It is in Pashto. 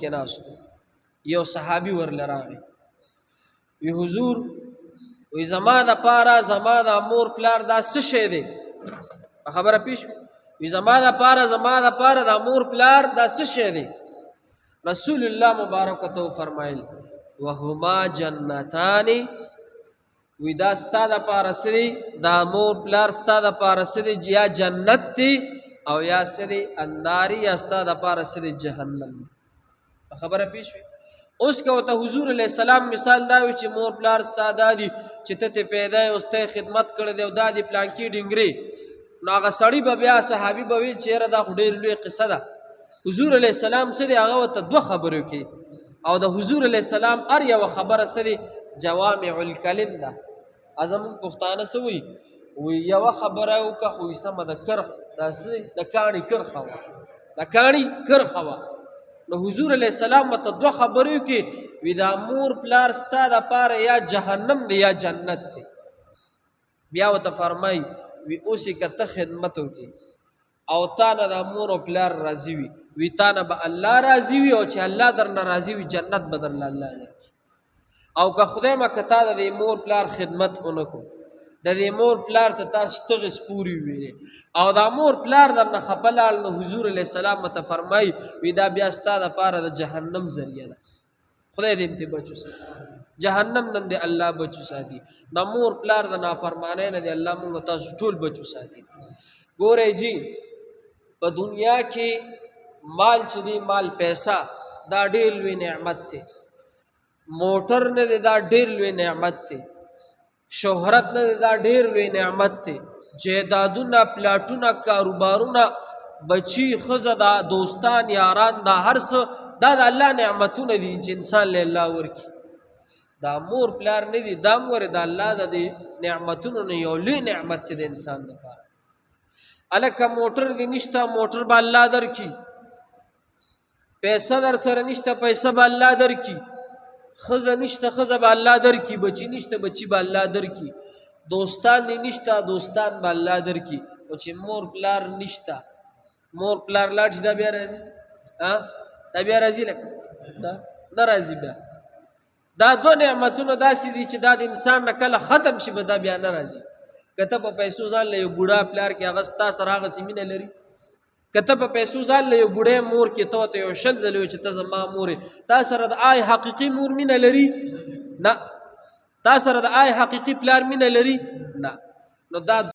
کې ناستو یو صحابي ورله راغی وی حضور وی زما د پاره زما د مور پلار دا څه شی دی خبره پیښ وی زما د پاره د مور پلار دا څه شی دی رسول الله مبارک تو فرمایل وهما جنتان وی دا ستا د پاره سری دا مور پلار ستا د پاره سری یا جنت دی او یا سری الناری یا ستا د پاره سری جهنم خبره پیښ وی اوس کو ته حضور علیہ السلام مثال دا وی چې مور پلار ستا دادی چې ته پیدا اوس ته خدمت کړې دی او دادی پلان کې ډنګري نو هغه سړی به بیا صحابي به وی چیرې دا ډېر لوی قصه ده حضور علیہ السلام سره هغه ته دوه خبرو کې او د حضور علیہ السلام ار یو خبره سره جوامع الکلم ده اعظم پښتانه سوی وی یو خبره او که خو سم د کرخ د کانی کرخوا نو حضور علیہ السلام ته دوه خبرو کې وی دا مور پلار ستا د پاره یا جهنم دی یا جنت دی بیا وته فرمای وی اوسې کته خدمت وکي او تا نه د مور او پلار راضي وي تا نه به الله راضي وي او چې الله در نه راضي وي جنت به درله الله درکړي او که خدای ما کتا د مور پلار خدمت اونکو د دې مور پلار ته تاسو تغس پوری ویلې او دا مور پلار در نه خپلال نو حضور علیہ السلام مت فرمای وی دا بیا ستا د پاره د جهنم ذریعہ ده خدای دې ته بچو ساتي جهنم نن دې الله بچو ساتي د مور پلار د نافرمانه نه دې الله موږ تاسو ټول بچو ساتي ګورې جی په دنیا کې مال چې دی مال پیسہ دا ډېر لوی نعمت دی موټر نه دا ډېر لوی نعمت دی شهرت نه دا ډېر لوی نعمت دی جیدادونه پلاټونه کاروبارونه بچی خزه دا دوستان یاران دا هر څه دا د الله نعمتونه دي چې انسان له الله ورکی دا مور پلار نه دي دا مور د الله د نعمتونو نه یو لوی نعمت دی د انسان لپاره الکه موټر دی نشته موټر به الله درکي پیسې در سره نشته پیسې به الله درکي خزه نشته خزه به الله درکي بچی نشته بچی به الله درکي دوستان نشته دوستان به الله درکي او چې مور پلار نشته مور پلار لاړ شي دا بیا راځي دا بیا راځي لکه دا نه راځي بیا دا دوه نعمتونه داسې دي چې دا د انسان نه کله ختم شي به دا بیا نه راځي که ته په پیسو ځان له یو بوډا پلار کې هغه ستا سره هغسې مینه لري که ته په پیسو ځان له یو بوډۍ مور کې ته یو شل ځله وي چې ته زما مور یې تا سره د آی حقیقي مور مینه لري نه تا سره د آی حقیقي پلار مینه لري نه نو دا